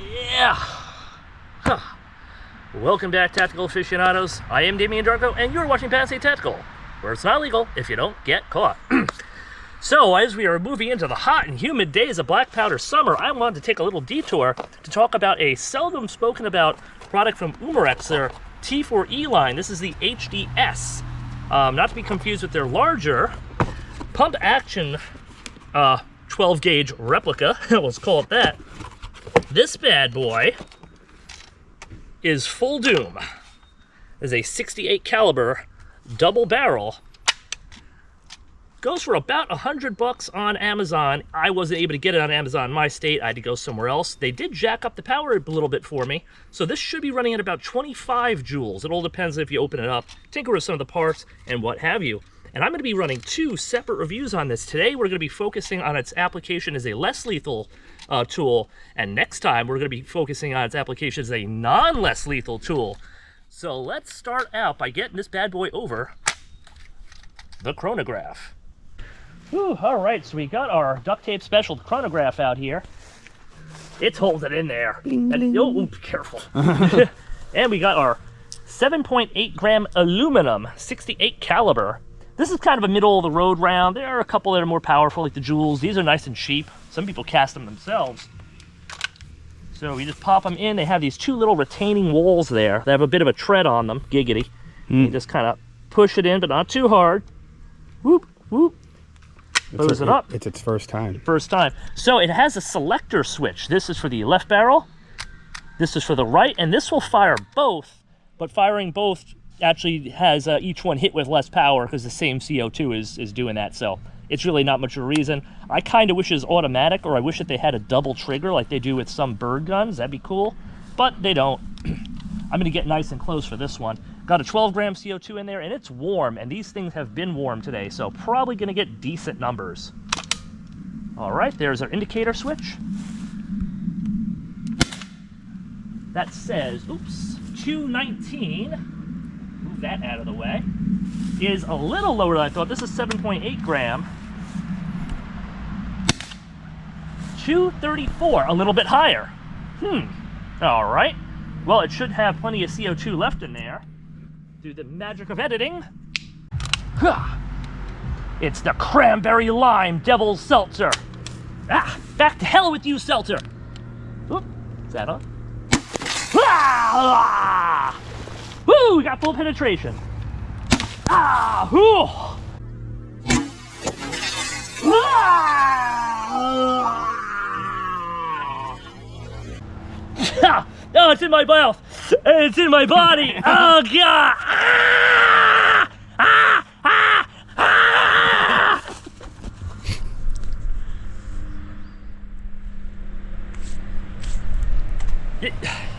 Yeah! Huh. Welcome back, Tactical Aficionados. I am Damian Darko, and you're watching Penn State Tactical, where it's not legal if you don't get caught. So, as we are moving into the hot and humid days of black powder summer, I wanted to take a little detour to talk about a seldom spoken about product from Umarex, their T4E line. This is the HDS. Not to be confused with their larger pump action 12 gauge replica, let's call it that. This bad boy is full doom. Is a 68 caliber double barrel. Goes for about $100 on Amazon. I wasn't able to get it on Amazon in my state. I had to go somewhere else. They did jack up the power a little bit for me. So this should be running at about 25 joules. It all depends if you open it up, tinker with some of the parts, and what have you. And I'm going to be running two separate reviews on this. Today we're going to be focusing on its application as a less lethal tool. And next time we're going to be focusing on its application as a non-less lethal tool. So let's start out by getting this bad boy over the chronograph. Whew, all right, so we got our duct tape special chronograph out here. It's holding in there. Bling, bling. Oh, careful. And we got our 7.8 gram aluminum 68 caliber. This is kind of a middle of the road round. There are a couple that are more powerful, like the Joules. These are nice and cheap. Some people cast them themselves. So we just pop them in. They have these two little retaining walls there. They have a bit of a tread on them, giggity. You just kind of push it in, but not too hard. Whoop, whoop. Close it up. It's its first time. First time. So it has a selector switch. This is for the left barrel. This is for the right, and this will fire both. But firing both actually has each one hit with less power because the same CO2 is doing that. So it's really not much of a reason. I kind of wish it was automatic, or I wish that they had a double trigger like they do with some bird guns. That'd be cool, but they don't. I'm going to get nice and close for this one. Got a 12 gram CO2 in there, and it's warm, and these things have been warm today, so probably going to get decent numbers. All right, there's our indicator switch. That says, oops, 219. Move that out of the way. Is a little lower than I thought. This is 7.8 gram. 234, a little bit higher. All right. Well, it should have plenty of CO2 left in there. Through the magic of editing. It's the cranberry lime devil's seltzer. Back to hell with you, seltzer. Oop, is that on? Woo, we got full penetration. Oh, it's in my mouth. It's in my body. Oh, God.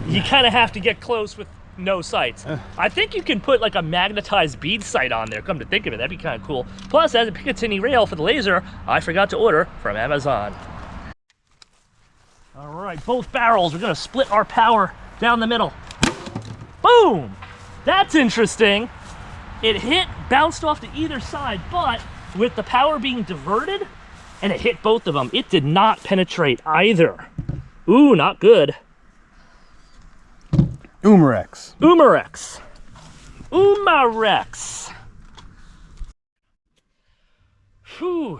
You kind of have to get close with no sights. I think you can put like a magnetized bead sight on there, come to think of it. That'd be kind of cool. Plus, as a Picatinny rail for the laser, I forgot to order from Amazon. All right, both barrels, we're gonna split our power down the middle. Boom! That's interesting. It hit, bounced off to either side, but with the power being diverted, and it hit both of them, it did not penetrate either. Ooh, not good. Umarex. Umarex. Umarex. Whew.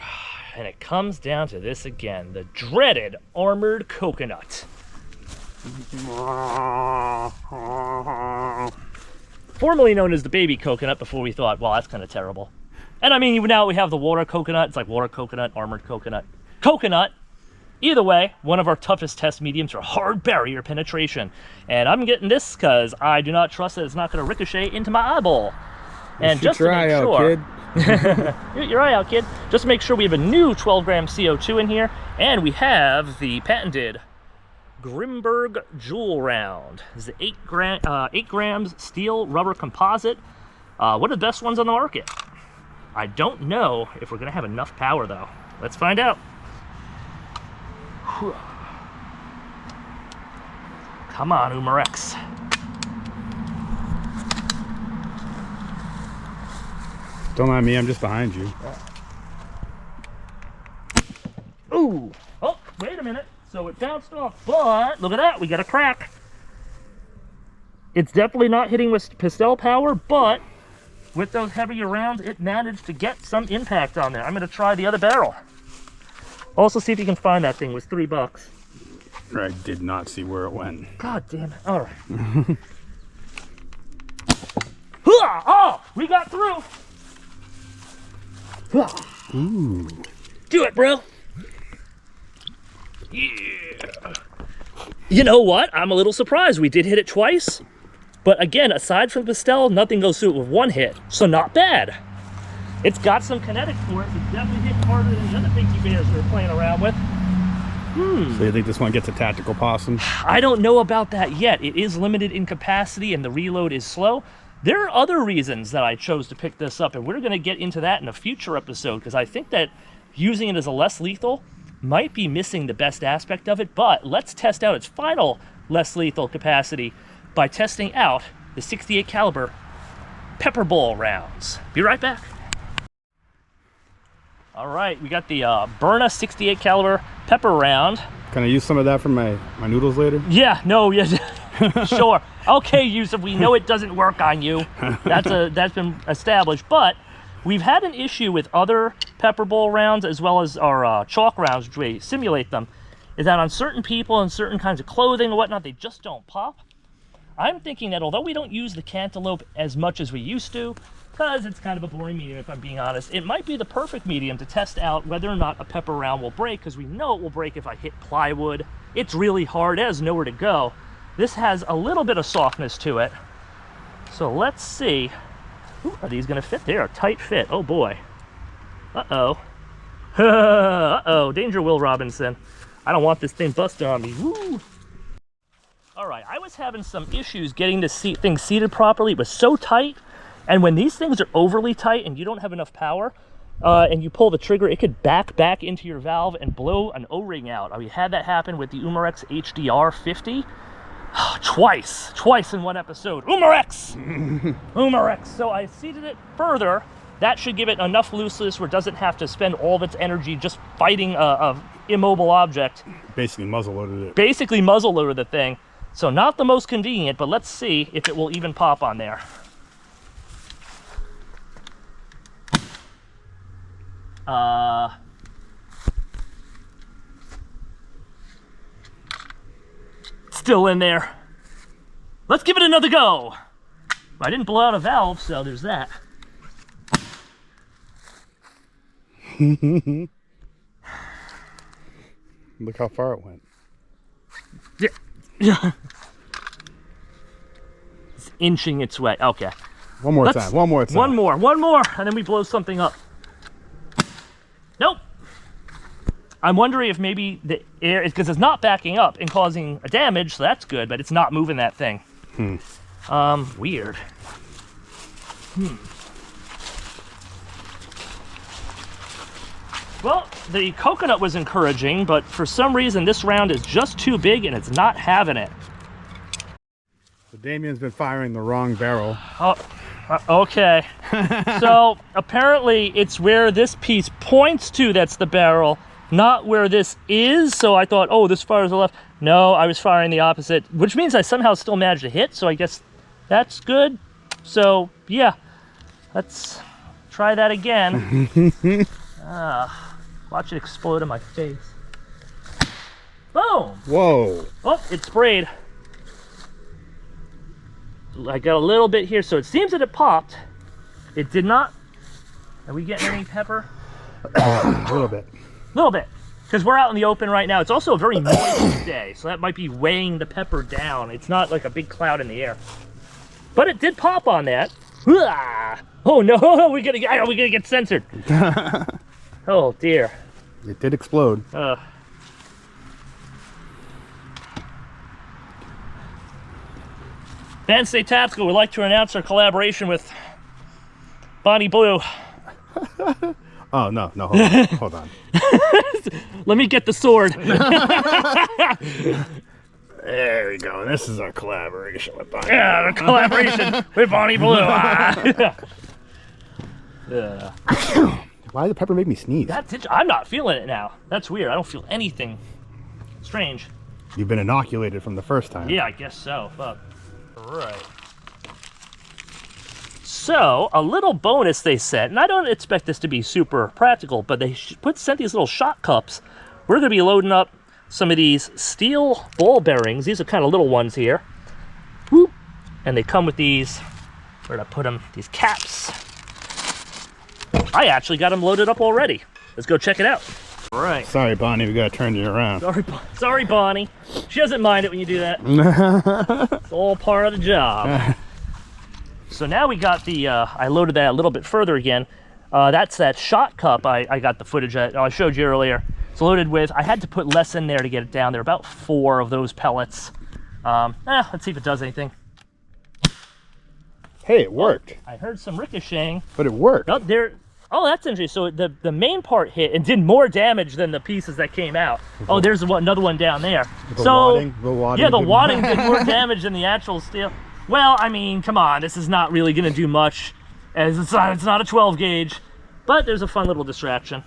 And it comes down to this again, the dreaded armored coconut. Formerly known as the baby coconut before we thought, well, that's kind of terrible. And I mean, now we have the water coconut. It's like water coconut, armored coconut. Coconut. Either way, one of our toughest test mediums for hard barrier penetration. And I'm getting this because I do not trust that it's not going to ricochet into my eyeball. And just to make sure, shoot your eye out, kid. Just to make sure we have a new 12 gram CO2 in here, and we have the patented Grimberg Joule round. This is the 8 grams steel rubber composite. One of the best ones on the market. I don't know if we're going to have enough power though. Let's find out. Whew. Come on, Umarex. Don't mind me, I'm just behind you. Ooh! Oh, wait a minute. So it bounced off, but look at that, we got a crack. It's definitely not hitting with pistol power, but with those heavier rounds, it managed to get some impact on there. I'm gonna try the other barrel. Also see if you can find that thing. It was $3. I did not see where it went. God damn it. All right. Oh, we got through. Ooh. Do it, bro. Yeah. You know what? I'm a little surprised. We did hit it twice. But again, aside from Pastel, nothing goes through it with one hit. So not bad. It's got some kinetic force. It's definitely hit harder than the other things you bears we were playing around with. So you think this one gets a tactical possum? I don't know about that yet. It is limited in capacity and the reload is slow. There are other reasons that I chose to pick this up, and we're going to get into that in a future episode, because I think that using it as a less lethal might be missing the best aspect of it. But let's test out its final less lethal capacity by testing out the 68 caliber pepper ball rounds. Be right back. All right, we got the Byrna 68 caliber pepper round. Can I use some of that for my noodles later? Yeah, no, yes, sure. Okay, Yusuf, we know it doesn't work on you. That's been established, but we've had an issue with other pepper ball rounds as well as our chalk rounds, which we simulate them, is that on certain people and certain kinds of clothing and whatnot, they just don't pop. I'm thinking that although we don't use the cantaloupe as much as we used to, because it's kind of a boring medium if I'm being honest, it might be the perfect medium to test out whether or not a pepper round will break, because we know it will break if I hit plywood. It's really hard, it has nowhere to go. This has a little bit of softness to it. So let's see. Ooh, are these gonna fit? They're a tight fit, oh boy. Uh-oh. Uh-oh, danger Will Robinson. I don't want this thing busted on me, woo! All right, I was having some issues getting this thing seated properly. It was so tight. And when these things are overly tight and you don't have enough power, and you pull the trigger, it could back into your valve and blow an O-ring out. We had that happen with the Umarex HDR 50. Twice in one episode. Umarex! Umarex. So I seated it further. That should give it enough looseness where it doesn't have to spend all of its energy just fighting a immobile object. Basically muzzle loaded it. Basically muzzle loaded the thing. So not the most convenient, but let's see if it will even pop on there. Still in there. Let's give it another go. I didn't blow out a valve, so there's that. Look how far it went. Yeah. It's inching its way. Okay. One more time. One more time. One more, and then we blow something up. Nope. I'm wondering if maybe the air, because it's not backing up and causing a damage, so that's good, but it's not moving that thing. Weird. Well, the coconut was encouraging, but for some reason this round is just too big and it's not having it. So Damien's been firing the wrong barrel. Oh, okay. So apparently it's where this piece points to that's the barrel, not where this is. So I thought, oh, this fires the left. No, I was firing the opposite, which means I somehow still managed to hit. So I guess that's good. So yeah, let's try that again. Watch it explode in my face. Boom! Whoa! Oh, it sprayed. I got a little bit here, so it seems that it popped. It did not. Are we getting any pepper? A little bit. A little bit. Because we're out in the open right now. It's also a very moist day, so that might be weighing the pepper down. It's not like a big cloud in the air. But it did pop on that. Oh no, we're gonna get censored. Oh dear. It did explode. Van State Tactical would like to announce our collaboration with Bonnie Blue. Oh, no, hold on. Hold on. Let me get the sword. There we go. This is our collaboration with Bonnie. Yeah, our collaboration with Bonnie Blue. Why did the pepper make me sneeze? I'm not feeling it now. That's weird. I don't feel anything. Strange. You've been inoculated from the first time. Yeah, I guess so. Fuck. Alright. So, a little bonus they sent, and I don't expect this to be super practical, but they sent these little shot cups. We're going to be loading up some of these steel ball bearings. These are kind of little ones here. Whoop. And they come with these, where did I put them? These caps. I actually got them loaded up already. Let's go check it out. All right. Sorry, Bonnie, we got to turn you around. Sorry, Bonnie. She doesn't mind it when you do that. It's all part of the job. So now we got the, I loaded that a little bit further again. That's that shot cup I got the footage I showed you earlier. It's loaded with, I had to put less in there to get it down. There are about 4 of those pellets. Let's see if it does anything. Hey, it worked. I heard some ricocheting. But it worked. Oh, oh, that's interesting. So the main part hit and did more damage than the pieces that came out. Oh, there's another one down there. The wadding yeah, the wadding did more damage than the actual steel. Well, I mean, come on, this is not really going to do much, as it's not a 12 gauge, but there's a fun little distraction.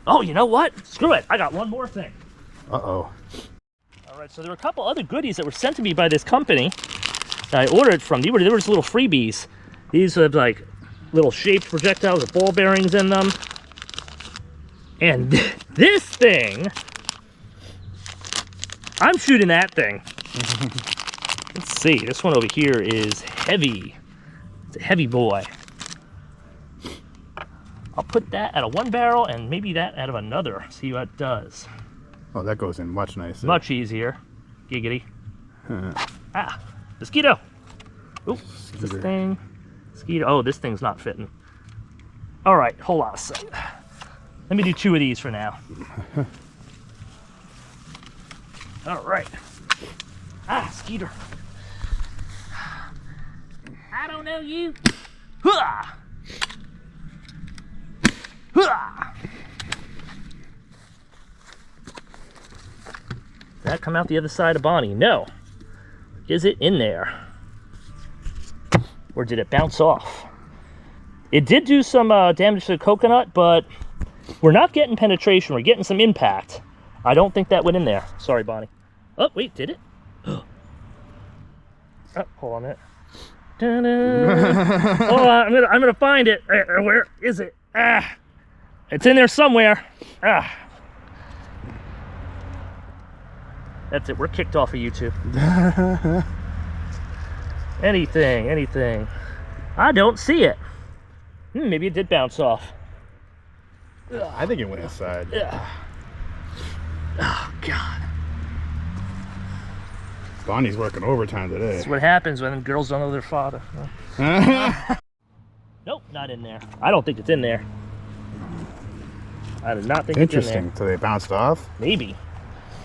Oh, you know what? Screw it. I got one more thing. Uh-oh. All right, so there were a couple other goodies that were sent to me by this company that I ordered from. There were just little freebies. These are like little shaped projectiles with ball bearings in them. And this thing, I'm shooting that thing. Let's see, this one over here is heavy. It's a heavy boy. I'll put that out of one barrel and maybe that out of another. See what it does. Oh, that goes in much nicer. Much easier. Giggity. Mosquito. Oop, this thing. Mosquito. Oh, this thing's not fitting. All right, hold on a second. Let me do 2 of these for now. All right. Skeeter. I don't know you. Hooah! Hooah! Did that come out the other side of Bonnie? No. Is it in there? Or did it bounce off? It did do some damage to the coconut, but we're not getting penetration. We're getting some impact. I don't think that went in there. Sorry, Bonnie. Oh, wait, did it? Oh, hold on a minute. Oh, I'm gonna find it. Where is it? It's in there somewhere. That's it. We're kicked off of YouTube. Anything. I don't see it. Maybe it did bounce off. I think it went inside. Oh, God. Bonnie's working overtime today. That's what happens when girls don't know their father. Nope, not in there. I don't think it's in there. I do not think it's in there. Interesting. So they bounced off? Maybe.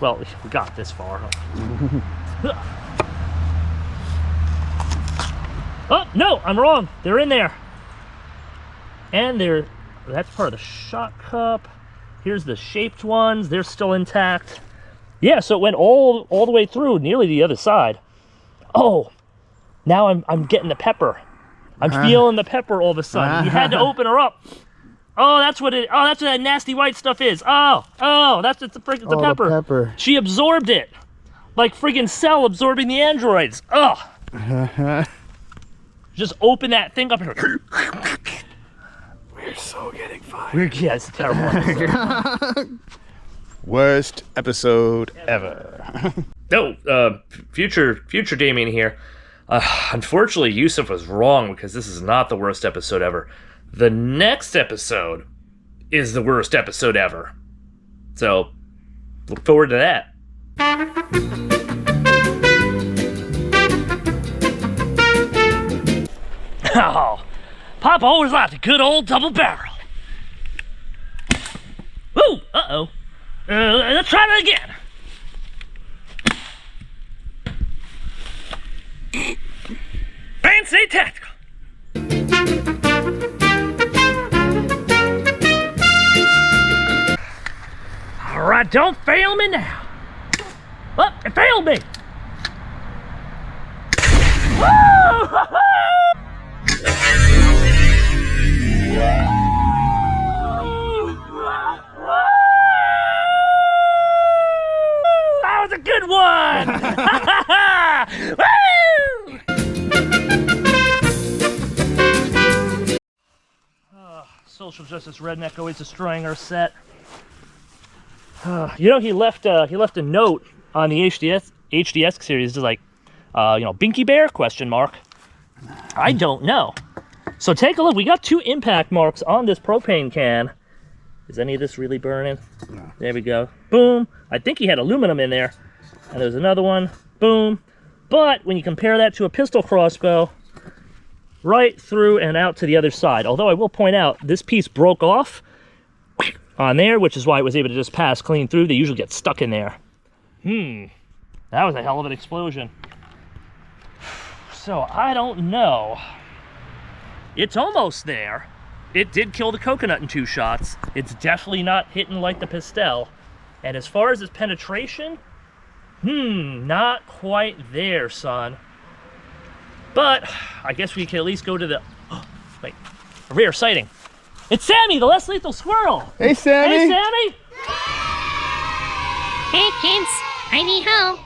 Well, we got this far. Oh, no, I'm wrong. They're in there. And that's part of the shot cup. Here's the shaped ones. They're still intact. Yeah, so it went all the way through, nearly the other side. Oh, now I'm getting the pepper. I'm feeling the pepper all of a sudden. You had to open her up. Oh, that's what that nasty white stuff is. Oh, it's the pepper. The pepper. She absorbed it. Like friggin' Cell absorbing the androids. Oh. Just open that thing up. We're so getting fired. Yeah, it's a terrible episode. Worst episode ever. No, future Damien here. Unfortunately, Yusuf was wrong because this is not the worst episode ever. The next episode is the worst episode ever. So, look forward to that. Oh, Papa always liked a good old double barrel. Ooh, uh-oh. Let's try that again. Fancy tactical. All right, don't fail me now. Oh, it failed me. Woo! Woo! Social justice redneck always destroying our set. You know, he left a note on the HDS series, just like, you know, Binky Bear, question mark. I don't know. So take a look. We got 2 impact marks on this propane can. Is any of this really burning? No. There we go. Boom. I think he had aluminum in there. And there's another one. Boom. But when you compare that to a pistol crossbow, right through and out to the other side. Although I will point out, this piece broke off on there, which is why it was able to just pass clean through. They usually get stuck in there. That was a hell of an explosion. So, I don't know. It's almost there. It did kill the coconut in 2 shots. It's definitely not hitting like the pastel. And as far as its penetration, not quite there, son. But I guess we can at least go to the wait, a rare sighting. It's Sammy, the less lethal squirrel. Hey, Sammy. Hey, Sammy. Hey, kids. Heidi ho.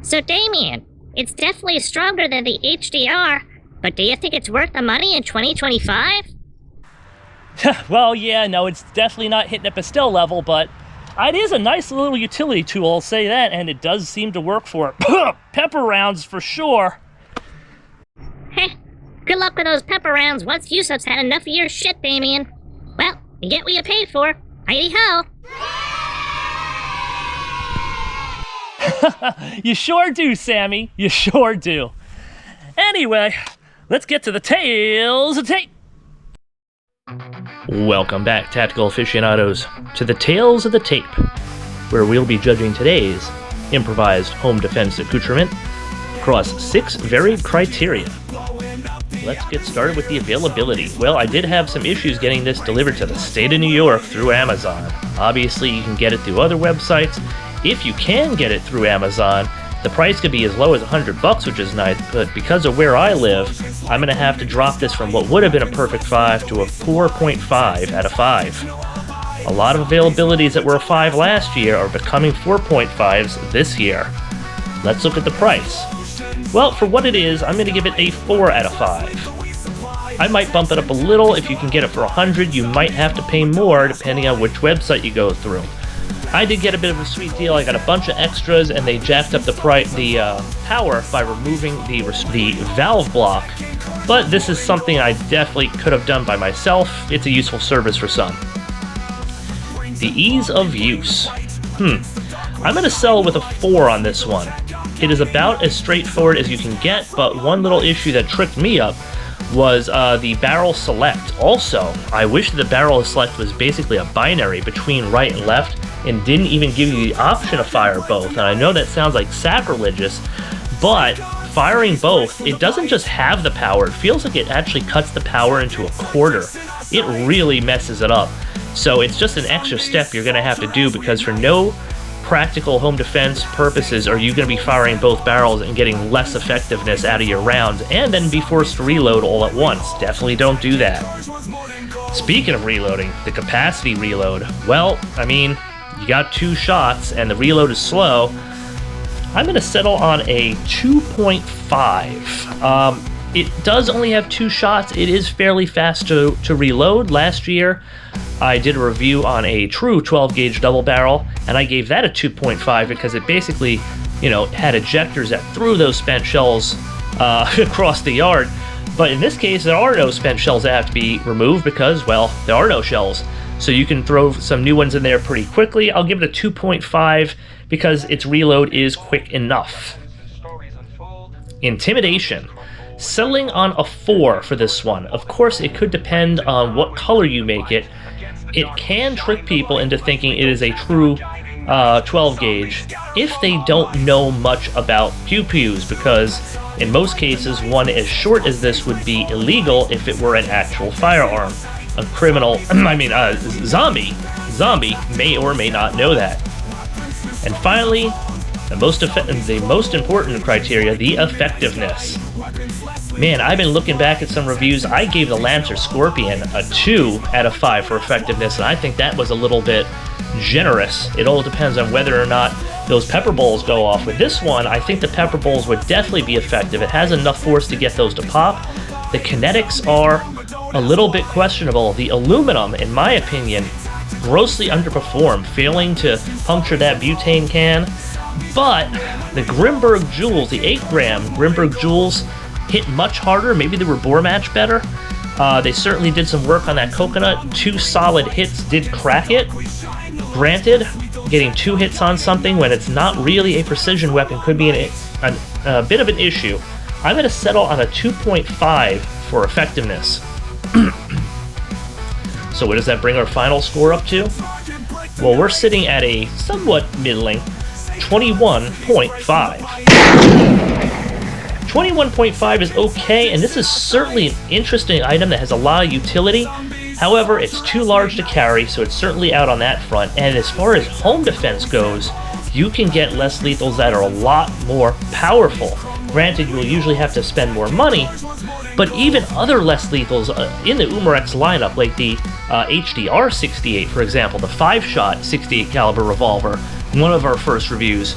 So, Damien, it's definitely stronger than the HDR, but do you think it's worth the money in 2025? Well, yeah, no, it's definitely not hitting a pastel level, but it is a nice little utility tool, I'll say that, and it does seem to work for pepper rounds for sure. Heh, good luck with those pepper rounds once Yusuf's had enough of your shit, Damien. Well, you get what you paid for. Heidi ho! You sure do, Sammy. You sure do. Anyway, let's get to the Tales of Tape. Welcome back, tactical aficionados, to the Tales of the Tape, where we'll be judging today's improvised home defense accoutrement across 6 varied criteria. Let's get started with the availability. Well, I did have some issues getting this delivered to the state of New York through Amazon. Obviously, you can get it through other websites. If you can get it through Amazon, the price could be as low as $100, which is nice, but because of where I live, I'm going to have to drop this from what would have been a perfect 5 to a 4.5 out of 5. A lot of availabilities that were a 5 last year are becoming 4.5s this year. Let's look at the price. Well, for what it is, I'm going to give it a 4 out of 5. I might bump it up a little. If you can get it for 100, you might have to pay more depending on which website you go through. I did get a bit of a sweet deal. I got a bunch of extras, and they jacked up the power by removing the valve block. But this is something I definitely could have done by myself. It's a useful service for some. The ease of use. I'm going to settle with a 4 on this one. It is about as straightforward as you can get, but one little issue that tricked me up was the barrel select. Also, I wish the barrel select was basically a binary between right and left, and didn't even give you the option to fire both. And I know that sounds like sacrilegious, but firing both, it doesn't just have the power, it feels like it actually cuts the power into a quarter. It really messes it up. So it's just an extra step you're going to have to do, because for no practical home defense purposes are you going to be firing both barrels and getting less effectiveness out of your rounds, and then be forced to reload all at once. Definitely don't do that. Speaking of reloading, the capacity reload, well, I mean, you got 2 shots and the reload is slow. I'm going to settle on a 2.5. It does only have 2 shots. It is fairly fast to reload. Last year, I did a review on a true 12-gauge double barrel, and I gave that a 2.5 because it basically, you know, had ejectors that threw those spent shells across the yard. But in this case, there are no spent shells that have to be removed because, well, there are no shells. So you can throw some new ones in there pretty quickly. I'll give it a 2.5 because its reload is quick enough. Intimidation. Settling on a 4 for this one. Of course, it could depend on what color you make it. It can trick people into thinking it is a true 12 gauge if they don't know much about pew-pews, because in most cases, one as short as this would be illegal if it were an actual firearm. A criminal, zombie may or may not know that. And finally, the most important criteria, the effectiveness. Man, I've been looking back at some reviews. I gave the Lancer Scorpion a 2 out of 5 for effectiveness, and I think that was a little bit generous. It all depends on whether or not those pepper bowls go off. With this one, I think the pepper bowls would definitely be effective. It has enough force to get those to pop. The kinetics are a little bit questionable. The aluminum, in my opinion, grossly underperformed, failing to puncture that butane can. But the Grimberg Jewels, the 8-gram Grimberg Jewels, hit much harder. Maybe they were bore match better. They certainly did some work on that coconut. 2 solid hits did crack it. Granted, getting 2 hits on something when it's not really a precision weapon could be a bit of an issue. I'm going to settle on a 2.5 for effectiveness. So what does that bring our final score up to? Well, we're sitting at a somewhat middling 21.5. 21.5 is okay, and this is certainly an interesting item that has a lot of utility. However, it's too large to carry, so it's certainly out on that front. And as far as home defense goes, you can get less lethals that are a lot more powerful. Granted, you'll usually have to spend more money, but even other less lethals in the Umarex lineup, like the HDR 68, for example, the 5-shot 68 caliber revolver, one of our first reviews,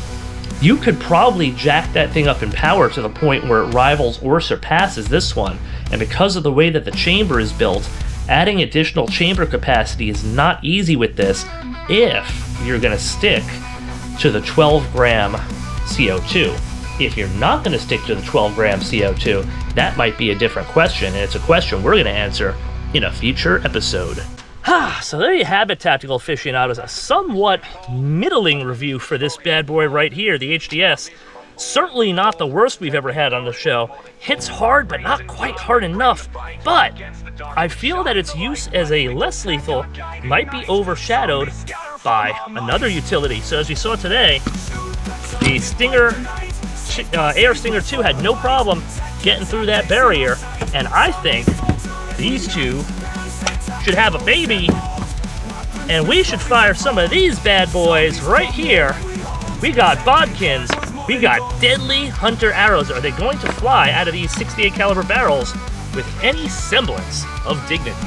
you could probably jack that thing up in power to the point where it rivals or surpasses this one. And because of the way that the chamber is built, adding additional chamber capacity is not easy with this if you're going to stick to the 12-gram CO2. If you're not going to stick to the 12-gram CO2, that might be a different question, and it's a question we're going to answer in a future episode. So there you have it, Tactical Aficionados. A somewhat middling review for this bad boy right here, the HDS. Certainly not the worst we've ever had on the show. Hits hard, but not quite hard enough. But I feel that its use as a less lethal might be overshadowed by another utility. So as we saw today, the Stinger, Air Stinger 2 had no problem getting through that barrier. And I think these two should have a baby, and we should fire some of these bad boys right here. We got bodkins, we got deadly hunter arrows. Are they going to fly out of these 68 caliber barrels with any semblance of dignity?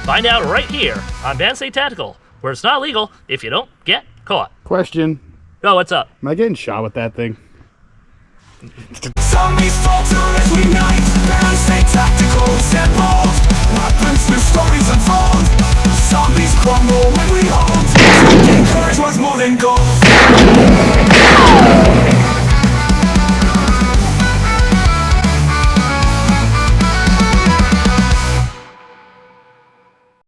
Find out right here on Bansai Tactical, where it's not legal if you don't get caught. Question. Oh, what's up? Am I getting shot with that thing? Zombies falter as we night. Bansai Tactical set bold. Weapons with stories unfold. Zombies crumble when we hold. Courage was more than gold.